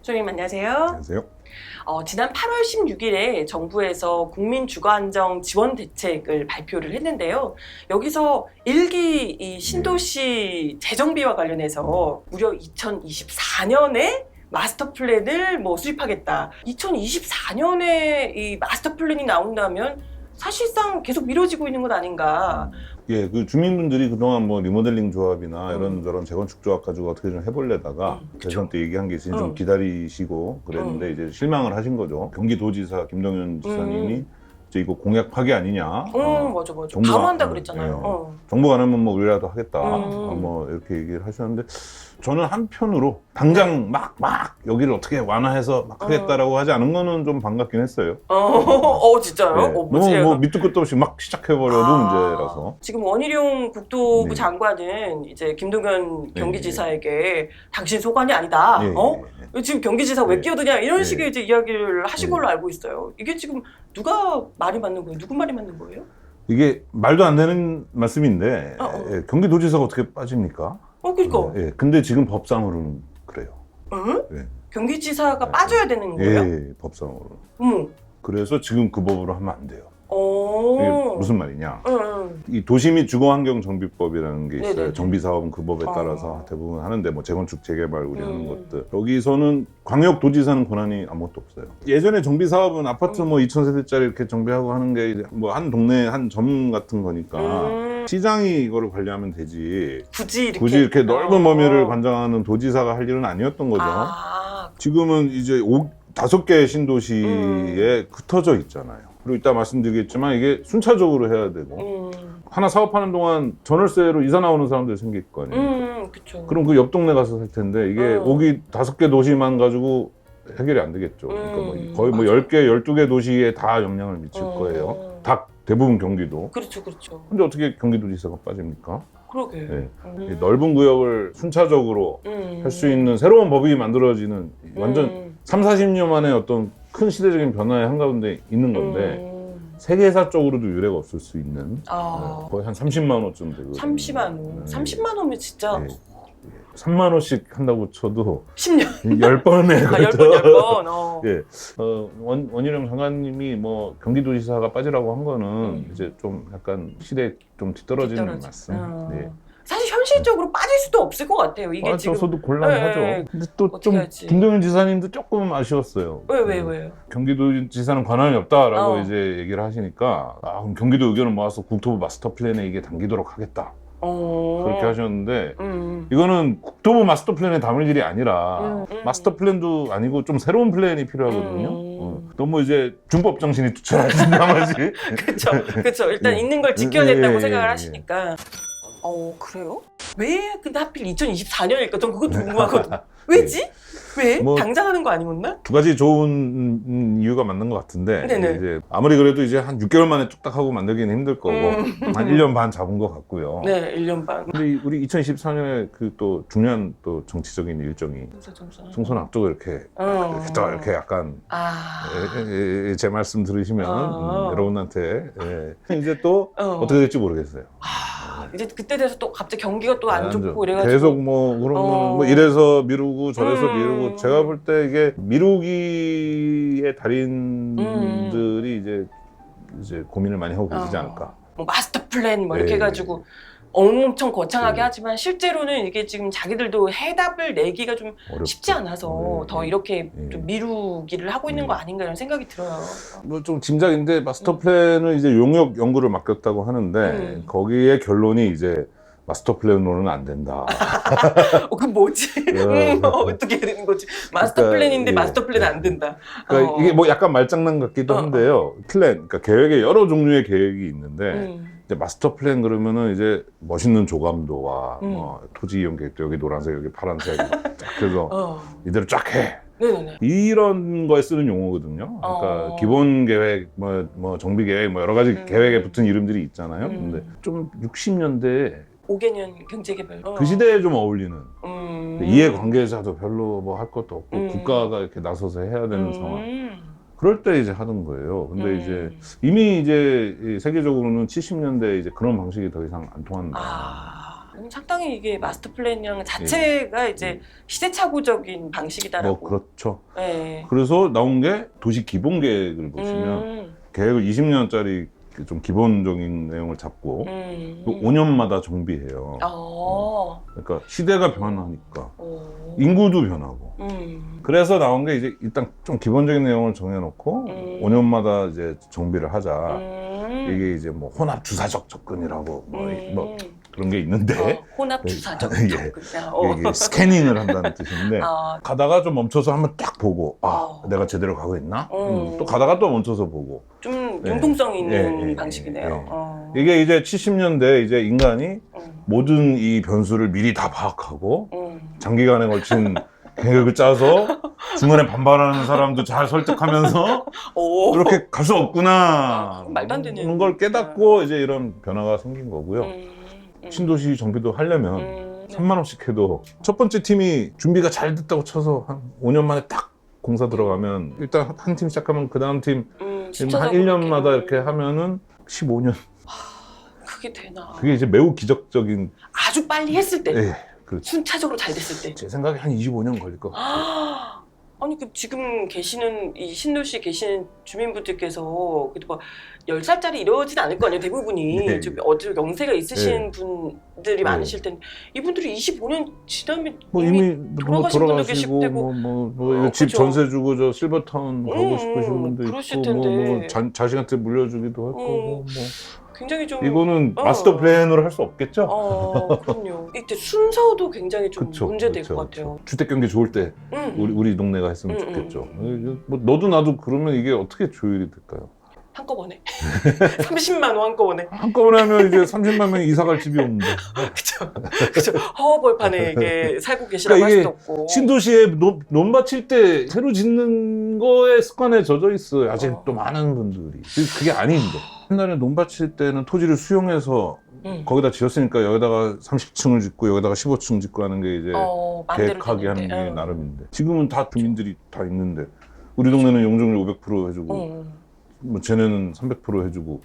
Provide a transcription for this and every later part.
소장님 안녕하세요. 안녕하세요. 지난 8월 16일에 정부에서 국민주거안정 지원 대책을 발표를 했는데요. 여기서 일기 이 신도시 재정비와 관련해서 무려 2024년에 마스터 플랜을 수립하겠다. 2024년에 이 마스터 플랜이 나온다면 사실상 계속 미뤄지고 있는 것 아닌가. 예, 그 주민분들이 그동안 뭐 리모델링 조합이나 이런저런 재건축 조합 가지고 어떻게 좀 해보려다가 대선 때 얘기한 게 있으니 좀 기다리시고 그랬는데 이제 실망을 하신 거죠. 경기도지사 김동연 지사님이 이제 이거 공약 파기 아니냐. 맞아. 바로 한다 그랬잖아요. 정부가 안 하면 뭐 우리라도 하겠다. 뭐 이렇게 얘기를 하셨는데 저는 한편으로 당장 막 여기를 어떻게 완화해서 막 하겠다라고 하지 않은 거는 좀 반갑긴 했어요. 진짜요? 네. 너무 뭐 밑도 끝도 없이 막 시작해버려도 문제라서. 지금 원희룡 국토부 네. 장관은 이제 김동연 경기지사에게 당신 소관이 아니다. 지금 경기지사 왜 끼어드냐 이런 식의 이제 이야기를 하신 걸로 알고 있어요. 이게 지금 누가 말이 맞는 거예요? 누구 말이 맞는 거예요? 이게 말도 안 되는 말씀인데 경기도지사가 어떻게 빠집니까? 그러니까. 근데 지금 법상으로는 그래요. 네. 경기지사가 빠져야 되는 거예요? 법상으로. 어머. 그래서 지금 그 법으로 하면 안 돼요. 오. 이게 무슨 말이냐? 이 도시 및 주거환경정비법이라는 게 있어요. 네네네. 정비사업은 그 법에 따라서 대부분 하는데 뭐 재건축 재개발 우리 하는 것들 여기서는 광역도지사는 권한이 아무것도 없어요. 예전에 정비사업은 아파트 뭐 2,000세대짜리 이렇게 정비하고 하는 게 뭐 한 동네 한 점 같은 거니까 시장이 이거를 관리하면 되지 굳이 이렇게 넓은 범위를 관장하는 도지사가 할 일은 아니었던 거죠. 지금은 이제 5개 신도시에 흩어져 있잖아요. 그리고 이따 말씀드리겠지만 이게 순차적으로 해야 되고 하나 사업하는 동안 전월세로 이사 나오는 사람들이 생길 거 아니에요. 그쵸. 그럼 그 옆 동네 가서 살 텐데 이게 오기 5개 도시만 가지고 해결이 안 되겠죠. 그러니까 뭐 거의 뭐 10개, 12개 도시에 다 영향을 미칠 거예요. 다 대부분 경기도. 그렇죠. 근데 어떻게 경기도지사가 빠집니까? 그러게. 이 넓은 구역을 순차적으로 할 수 있는 새로운 법이 만들어지는 완전 3, 40년 만에 어떤 큰 시대적인 변화의 한가운데 있는 건데 세계사 쪽으로도 유례가 없을 수 있는 거의 한 30만 원쯤 되거든요. 30만 원. 30만 원이면 진짜 3만 원씩 한다고 쳐도 10년. 10번에 걸쳐. 10번. 원희룡 장관님이 뭐 경기도지사가 빠지라고 한 거는 이제 좀 약간 시대에 좀 뒤떨어지는 말씀. 사실 현실적으로 빠질 수도 없을 것 같아요. 이게 지금. 저도 곤란하죠. 근데 또 좀 김동연 지사님도 조금 아쉬웠어요. 왜요? 경기도지사는 권한이 없다라고 이제 얘기를 하시니까 그럼 경기도 의견을 모아서 국토부 마스터 플랜에 이게 담기도록 하겠다. 그렇게 하셨는데 이거는 국토부 마스터 플랜에 담을 일이 아니라 마스터 플랜도 아니고 좀 새로운 플랜이 필요하거든요. 너무 이제 준법 정신이 투철하신 나머지. 그렇죠. 일단 있는 걸 지켜냈다고 생각을 하시니까. 그래요? 왜 근데 하필 2024년일까? 전 그것도 궁금하거든요. 왜지? 왜? 당장 하는 거 아니었나? 두 가지 좋은 이유가 맞는 것 같은데 이제 아무리 그래도 이제 한 6개월 만에 뚝딱 하고 만들기는 힘들 거고 한 1년 반 잡은 것 같고요. 네, 1년 반. 근데 우리 2024년에 그 또 중요한 또 정치적인 일정이 총선 앞두고 이렇게 약간 제 말씀 들으시면 여러분한테 이제 또 어떻게 될지 모르겠어요. 이제 그때 돼서 또 갑자기 경기가 또 안 좋고 이래가지고 계속 그러면 뭐 이래서 미루고 저래서 미루고 제가 볼 때 이게 미루기의 달인들이 이제 고민을 많이 하고 계시지 않을까. 마스터 플랜 이렇게 해가지고 엄청 거창하게 하지만 실제로는 이게 지금 자기들도 해답을 내기가 좀 쉽지 않아서 더 이렇게 좀 미루기를 하고 있는 거 아닌가 이런 생각이 들어요. 뭐 좀 짐작인데 마스터 플랜은 이제 용역 연구를 맡겼다고 하는데 거기에 결론이 이제 마스터 플랜으로는 안 된다. 그 뭐지? 어떻게 되는 거지? 마스터 플랜인데 마스터 플랜 안 된다. 그러니까 이게 뭐 약간 말장난 같기도 한데요. 플랜, 그러니까 계획에 여러 종류의 계획이 있는데 이제 마스터 플랜 그러면은 이제 멋있는 조감도와 토지 이용 계획도 여기 노란색, 여기 파란색 쫙 해서 이대로 쫙 해. 네네네. 이런 거에 쓰는 용어거든요. 그러니까 기본 계획, 뭐 정비 계획, 뭐 여러 가지 계획에 붙은 이름들이 있잖아요. 근데 좀 60년대에 5개년 경제개발. 그 시대에 좀 어울리는 이해관계자도 별로 뭐 할 것도 없고 국가가 이렇게 나서서 해야 되는 상황. 그럴 때 이제 하는 거예요. 근데 이제 이미 이제 세계적으로는 70년대 이제 그런 방식이 더 이상 안 통한다. 상당히 이게 마스터 플래닝 자체가 이제 시대착오적인 방식이다라고. 뭐 그렇죠. 네. 그래서 나온 게 도시 기본 계획을 보시면 계획을 20년짜리 좀 기본적인 내용을 잡고 또 5년마다 정비해요. 그러니까 시대가 변하니까 인구도 변하고. 그래서 나온 게 이제 일단 좀 기본적인 내용을 정해놓고 5년마다 이제 정비를 하자. 이게 이제 뭐 혼합 주사적 접근이라고 뭐 그런 게 있는데 혼합 주사적 예. 접근. 이게 스캐닝을 한다는 뜻인데 가다가 좀 멈춰서 한번 딱 보고 내가 제대로 가고 있나? 또 가다가 또 멈춰서 보고 좀 융통성 있는 방식이네요. 이게 이제 70년대 이제 인간이 모든 이 변수를 미리 다 파악하고 장기간에 걸친 계획을 짜서 중간에 반발하는 사람도 잘 설득하면서 이렇게 갈 수 없구나 말도 안 되는 그런 걸 깨닫고 이제 이런 변화가 생긴 거고요. 신도시 정비도 하려면 3만 원씩 해도 첫 번째 팀이 준비가 잘 됐다고 쳐서 한 5년 만에 딱 공사 들어가면 일단 한 팀 시작하면 그 다음 팀 한 1년마다 이렇게 하면은 15년. 그게 되나? 그게 이제 매우 기적적인. 아주 빨리 했을 때. 네, 그렇죠. 순차적으로 잘 됐을 때. 제 생각에 한 25년 걸릴 것 같아요. 아니 그 지금 계시는 이 신도시 계시는 주민분들께서 그래도 막 10살짜리 이러진 않을 거 아니에요. 대부분이 네. 좀 어디 연세가 있으신 분들이 많으실 텐데 이분들이 25년 지나면 뭐 이미 돌아가신 분도 계실 돌아가시고 테고 집 그죠. 전세 주고 저 실버타운 가고 싶으신 분도 그러실 있고 텐데. 자식한테 물려주기도 할 거고 뭐 굉장히 좀 이거는 마스터 플랜으로 할 수 없겠죠? 그럼요. 이때 순서도 굉장히 좀 그쵸, 문제될 그쵸, 것 같아요. 주택 경기 좋을 때 우리 동네가 했으면 좋겠죠. 뭐 너도 나도 그러면 이게 어떻게 조율이 될까요? 한꺼번에 30만 원 한꺼번에. 한꺼번에 하면 이제 30만 명이 이사 갈 집이 없는데. 그렇죠. 허허벌판에 이게 살고 계시라고 할 수도 없고. 신도시에 논밭일 때 새로 짓는 거에 습관에 젖어 있어요. 아직도 많은 분들이. 그게 아닌데. 옛날에 논밭일 때는 토지를 수용해서 거기다 지었으니까 여기다가 30층을 짓고 여기다가 15층 짓고 하는 게 이제 계획하게 하는 게 나름인데. 지금은 다 주민들이 다 있는데 우리 동네는 용적률 500% 해주고 뭐 쟤네는 300% 해주고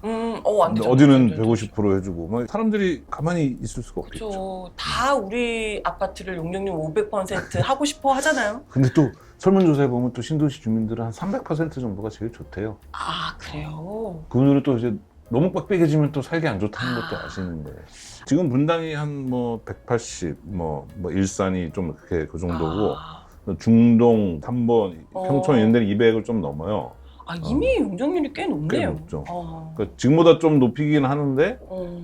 안 되죠. 어디는 150% 해주고 뭐 사람들이 가만히 있을 수가 없겠죠. 그렇죠. 다 우리 아파트를 용적률 500% 하고 싶어 하잖아요. 근데 또 설문조사에 보면 또 신도시 주민들은 한 300% 정도가 제일 좋대요. 아 그래요? 그분들은 또 이제 너무 빡빡해지면 또 살기 안 좋다는 것도 아시는데 지금 분당이 한 뭐 180, 뭐 일산이 좀 그렇게 그 정도고 중동, 3번, 평촌 이런 데는 200을 좀 넘어요. 이미 용적률이 꽤 높네요. 꽤 높죠. 그러니까 지금보다 좀 높이긴 하는데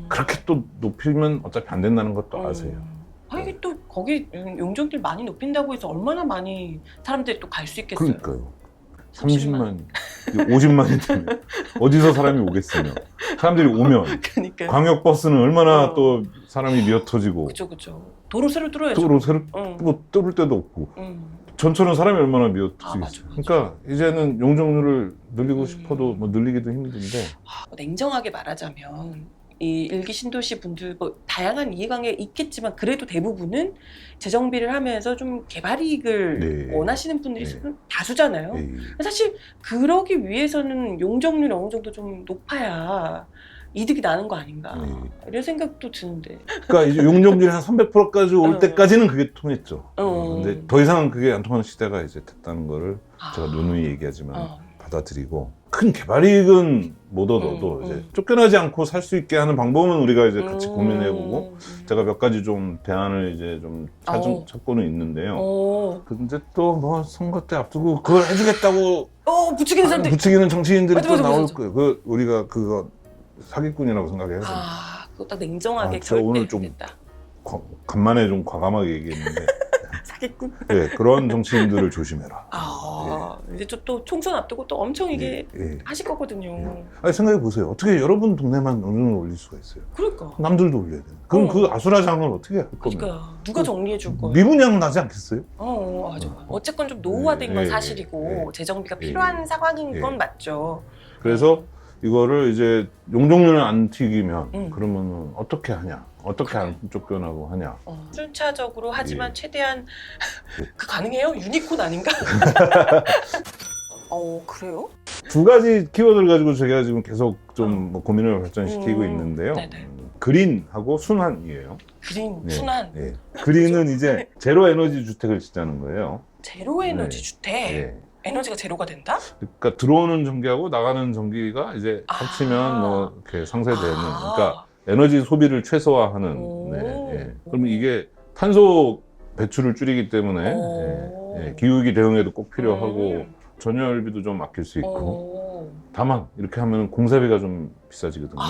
그렇게 또 높이면 어차피 안 된다는 것도 아세요. 이게 또 거기 용적률 많이 높인다고 해서 얼마나 많이 사람들이 또 갈 수 있겠어요. 그러니까요. 30만, 50만이 되면 어디서 사람이 오겠으며 사람들이 오면 그러니까. 광역버스는 얼마나 또 사람이 미어터지고 그죠. 도로 새로 뚫어야죠. 도로 새로 뭐 뚫을 데도 없고 전철은 사람이 얼마나 미어터지겠어요. 맞아. 그러니까 이제는 용적률을 늘리고 싶어도 뭐 늘리기도 힘든데 냉정하게 말하자면 이 일기 신도시 분들 뭐 다양한 이해관계 있겠지만 그래도 대부분은 재정비를 하면서 좀 개발 이익을 원하시는 분들이 다수잖아요. 사실 그러기 위해서는 용적률이 어느 정도 좀 높아야 이득이 나는 거 아닌가 이런 생각도 드는데. 그러니까 이제 용적률이 한 300%까지 올 때까지는 그게 통했죠. 근데 더 이상은 그게 안 통하는 시대가 이제 됐다는 거를 제가 누누이 얘기하지만 받아들이고 큰 개발 이익은 못 얻어도 이제 쫓겨나지 않고 살 수 있게 하는 방법은 우리가 이제 같이 고민해보고 제가 몇 가지 좀 대안을 이제 좀 찾고는 있는데요. 근데 또 뭐 선거 때 앞두고 그걸 해주겠다고 부추기는 사람들 부추기는 정치인들이 또 나올 맞아. 거예요. 우리가 그거 사기꾼이라고 생각해요. 그거 딱 냉정하게 제가 오늘 좀 간만에 좀 과감하게 얘기했는데 사기꾼? 네, 그런 정치인들을 조심해라. 이제 또 총선 앞두고 또 엄청 이게 하실 거거든요. 아니 생각해 보세요. 어떻게 여러분 동네만 용적률 올릴 수가 있어요? 그러니까. 남들도 올려야 돼. 그럼 그 아수라장을 어떻게 할 거면? 그러니까 누가 정리해 줄 거예요? 미분양 나지 않겠어요? 맞아. 어쨌건 좀 노후화된 건 사실이고 재정비가 필요한 상황인 건 맞죠. 그래서 이거를 이제 용적률을 안 튀기면 그러면 어떻게 하냐? 어떻게 안 쫓겨나고 하냐? 순차적으로 하지만 최대한 그 가능해요? 유니콘 아닌가? 그래요? 두 가지 키워드를 가지고 제가 지금 계속 좀 뭐 고민을 발전시키고 있는데요. 그린하고 순환이에요. 그린, 네. 순환. 네. 그린은 이제 제로 에너지 주택을 짓자는 거예요. 제로 에너지 네. 주택. 네. 에너지가 제로가 된다? 그러니까 들어오는 전기하고 나가는 전기가 이제 합치면 뭐 이렇게 상쇄되는. 그러니까 에너지 소비를 최소화하는. 오. 네. 예. 그러면 이게 탄소 배출을 줄이기 때문에 예. 기후위기 대응에도 꼭 필요하고 전열비도 좀 아낄 수 있고. 다만 이렇게 하면 공사비가 좀 비싸지거든요.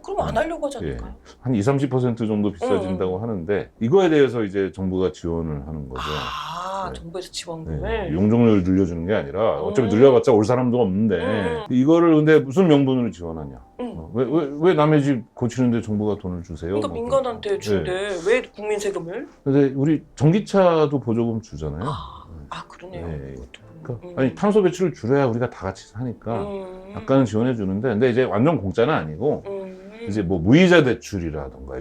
그럼 안 하려고 하지 않을까요? 한 20-30% 정도 비싸진다고 하는데 이거에 대해서 이제 정부가 지원을 하는 거죠. 네. 정부에서 지원금을? 네. 용적률을 늘려주는 게 아니라 어차피 늘려봤자 올 사람도 없는데 이거를 근데 무슨 명분으로 지원하냐? 왜 남의 집 고치는데 정부가 돈을 주세요? 그러니까 민간한테 준대. 왜 국민 세금을? 근데 우리 전기차도 보조금 주잖아요. 그러네요. 네. 그러니까 아니 탄소 배출을 줄여야 우리가 다 같이 사니까 약간은 지원해 주는데 근데 이제 완전 공짜는 아니고 이제 뭐 무이자 대출이라던가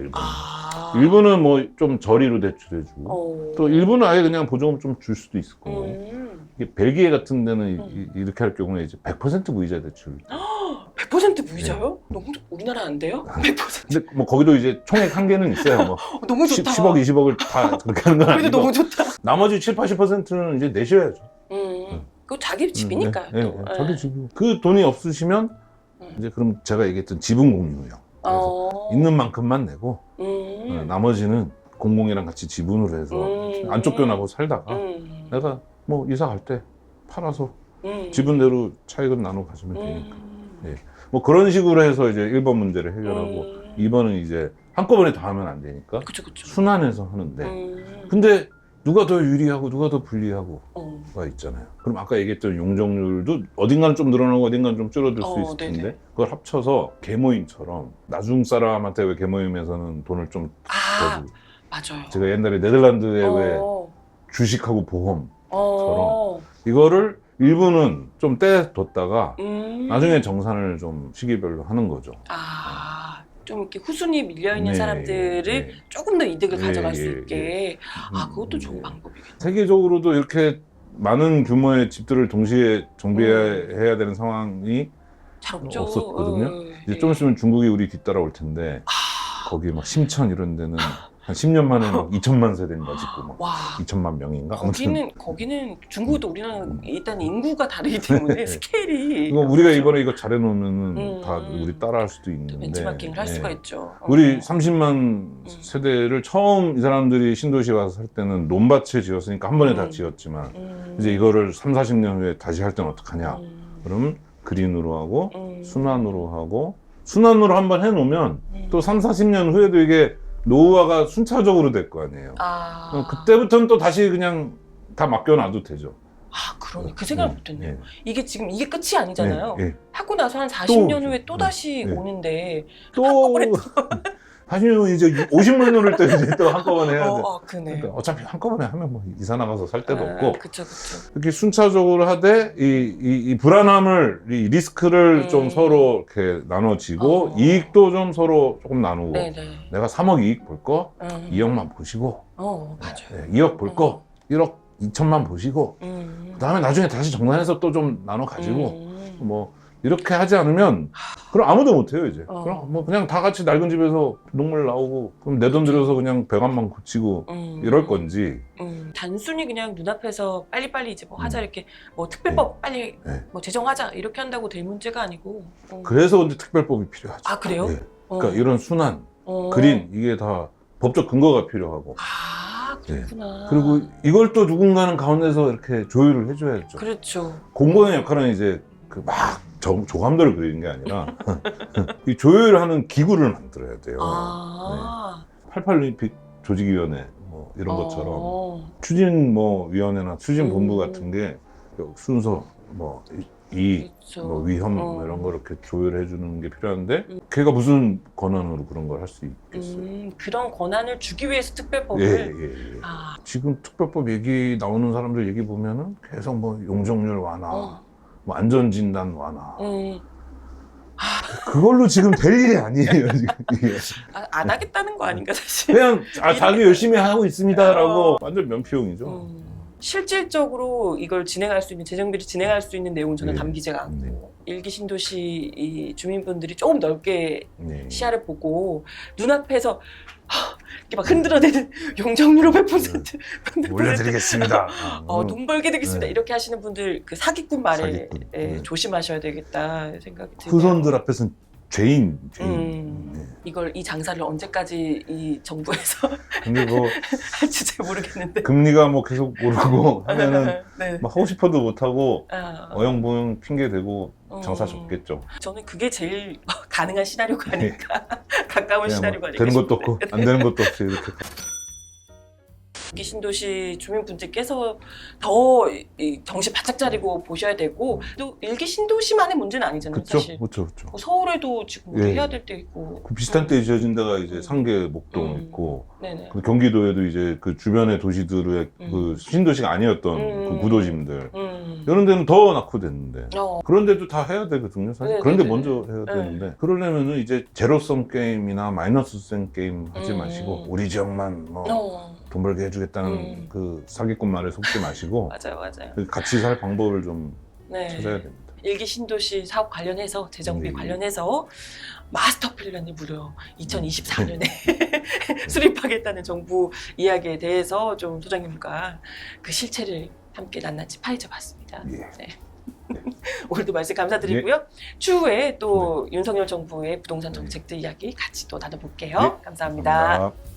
일부는 뭐 좀 저리로 대출해주고 또 일부는 아예 그냥 보조금 좀 줄 수도 있을 거고 이게 벨기에 같은 데는 이렇게 할 경우에 이제 100% 무이자 대출. 100% 무이자요? 너무 우리나라 안 돼요? 100%. 근데 뭐 거기도 이제 총액 한계는 있어요. 뭐 너무 좋다. 10억, 20억을 다 그렇게 하는 건 그래도 아니고 너무 좋다. 나머지 70-80%는 이제 내셔야죠. 그거 자기 집이니까요. 네, 또. 자기 집이고 그 돈이 없으시면 이제 그럼 제가 얘기했던 지분 공유요. 그래서 있는 만큼만 내고 나머지는 공공이랑 같이 지분으로 해서 안 쫓겨나고 살다가 내가 뭐 이사 갈 때 팔아서 지분대로 차익은 나눠 가지면 되니까. 예. 뭐 그런 식으로 해서 이제 1번 문제를 해결하고 2번은 이제 한꺼번에 다 하면 안 되니까 그쵸. 순환해서 하는데 근데 누가 더 유리하고 누가 더 불리하고가 있잖아요. 그럼 아까 얘기했던 용적률도 어딘가는 좀 늘어나고 어딘가는 좀 줄어들 수 있을 텐데 네네. 그걸 합쳐서 개모임처럼 나중 사람한테 왜 개모임에서는 돈을 좀 줘주고 맞아요. 제가 옛날에 네덜란드에 왜 주식하고 보험처럼 이거를 일부는 좀 떼뒀다가 나중에 정산을 좀 시기별로 하는 거죠. 좀 이렇게 후순위 밀려있는 네, 사람들을 조금 더 이득을 가져갈 수 있게. 예. 그것도 좋은 방법이겠네요. 세계적으로도 이렇게 많은 규모의 집들을 동시에 정비해야 되는 상황이 잘 없죠. 없었거든요. 이제 좀 있으면 중국이 우리 뒤따라올 텐데 거기 막 심천 이런 데는 한 10년 만에 막 2천만 세대인가 짓고 막 2천만 명인가? 거기는 중국도 우리나라는 일단 인구가 다르기 때문에 스케일이 이거 우리가 이번에 이거 잘해놓으면 다 우리 따라할 수도 있는데 벤치마킹을 할 수가 있죠. 우리 30만 세대를 처음 이 사람들이 신도시 와서 살 때는 논밭에 지었으니까 한 번에 다 지었지만 이제 이거를 30-40년 후에 다시 할 때는 어떡하냐 그러면 그린으로 하고 순환으로 한번 해놓으면 또 30-40년 후에도 이게 노후화가 순차적으로 될 거 아니에요. 그때부터는 또 다시 그냥 다 맡겨놔도 되죠. 그러네. 그 생각을 못했네요. 이게 지금 이게 끝이 아니잖아요. 하고 나서 한 40년 후에 또 다시 오는데 또 40년 후 이제 50만 원을 또 이제 또 한꺼번에 해야 돼. 그네. 그러니까 어차피 한꺼번에 하면 뭐 이사 나가서 살 데도 없고. 그쵸. 이렇게 순차적으로 하되 이 불안함을 이 리스크를 좀 서로 이렇게 나눠지고 이익도 좀 서로 조금 나누고. 내가 3억 이익 볼 거 2억만 보시고. 맞아요. 2억 볼 거 1억 2천만 보시고. 그다음에 나중에 다시 정산해서 또 좀 나눠 가지고 뭐. 이렇게 하지 않으면 그럼 아무도 못해요 이제. 그럼 뭐 그냥 다 같이 낡은 집에서 녹물 나오고 그럼 내 돈 들여서 그냥 배관만 고치고 이럴 건지. 단순히 그냥 눈앞에서 빨리빨리 이제 뭐 하자 이렇게 뭐 특별법 빨리 뭐 제정하자 이렇게 한다고 될 문제가 아니고. 그래서 근데 특별법이 필요하죠. 그래요? 그러니까 이런 순환, 그린 이게 다 법적 근거가 필요하고. 그렇구나. 그리고 이걸 또 누군가는 가운데서 이렇게 조율을 해줘야죠. 그렇죠. 공무원의 역할은 이제 그 막 조감도를 그리는 게 아니라 이 조율하는 기구를 만들어야 돼요. 88 올림픽 조직위원회 뭐 이런 것처럼 추진 뭐 위원회나 추진 본부 같은 게 순서 뭐 뭐 위험 뭐 이런 거 이렇게 조율해 주는 게 필요한데 걔가 무슨 권한으로 그런 걸 할 수 있겠어요? 그런 권한을 주기 위해서 특별법을. 지금 특별법 얘기 나오는 사람들 얘기 보면은 계속 뭐 용적률 완화, 뭐 안전진단 완화. 그걸로 지금 될 일이 아니에요 지금. 안 하겠다는 거 아닌가 사실. 그냥 자기 열심히 하고 있습니다라고 완전 면피용이죠. 실질적으로 이걸 진행할 수 있는 재정비를 진행할 수 있는 내용은 전혀 네. 담기지가 않고 네. 일기 신도시 이 주민분들이 조금 넓게 네. 시야를 보고 눈앞에서 이렇게 막 흔들어대는 용적률 500% 올려드리겠습니다. 돈 벌게 되겠습니다. 네. 이렇게 하시는 분들 그 사기꾼 말에 사기꾼. 네. 조심하셔야 되겠다 생각이 드네요. 후손들 앞에서는 죄인. 네. 이걸 이 장사를 언제까지 이 정부에서 근데 뭐 할지 잘 모르겠는데 금리가 뭐 계속 오르고 하면은 네. 막 하고 싶어도 못 하고 아, 어영부영 핑계 대고 장사 접겠죠. 저는 그게 제일 가능한 시나리오가 아닐까 가까운 그냥 시나리오가 뭐 아닐까 되는 것도 싶은데. 없고 안 되는 것도 없이 이렇게. 일기 신도시 주민분들께서 더 정신 바짝 차리고 보셔야 되고 또 일기 신도시만의 문제는 아니잖아요. 그렇죠, 사실 그렇죠, 그렇죠. 뭐 서울에도 지금 우리 예. 해야 될 때 있고 그 비슷한 때 지어진 데가 이제 상계, 목동 있고 네네. 그 경기도에도 이제 그 주변의 도시들의 그 신도시가 아니었던 그 구도심들 이런 데는 더 낙후됐는데 그런 데도 다 해야 되거든요. 사실 네, 그런 데 네, 먼저 해야 되는데 그러려면은 이제 제로섬 게임이나 마이너스성 게임 하지 마시고 우리 지역만 뭐 돈 벌게 해주겠다는 그 사기꾼 말에 속지 마시고 맞아요. 그 같이 살 방법을 좀 네. 찾아야 됩니다. 일기 신도시 사업 관련해서 재정비 네. 관련해서 마스터 플랜이 무려 2024년에 수립하겠다는 정부 이야기에 대해서 좀 소장님과 그 실체를 함께 낱낱이 파헤쳐 봤습니다. 예. 네. 오늘도 말씀 감사드리고요. 추후에 또 윤석열 정부의 부동산 정책들 이야기 같이 또 나눠볼게요. 네. 감사합니다. 감사합니다.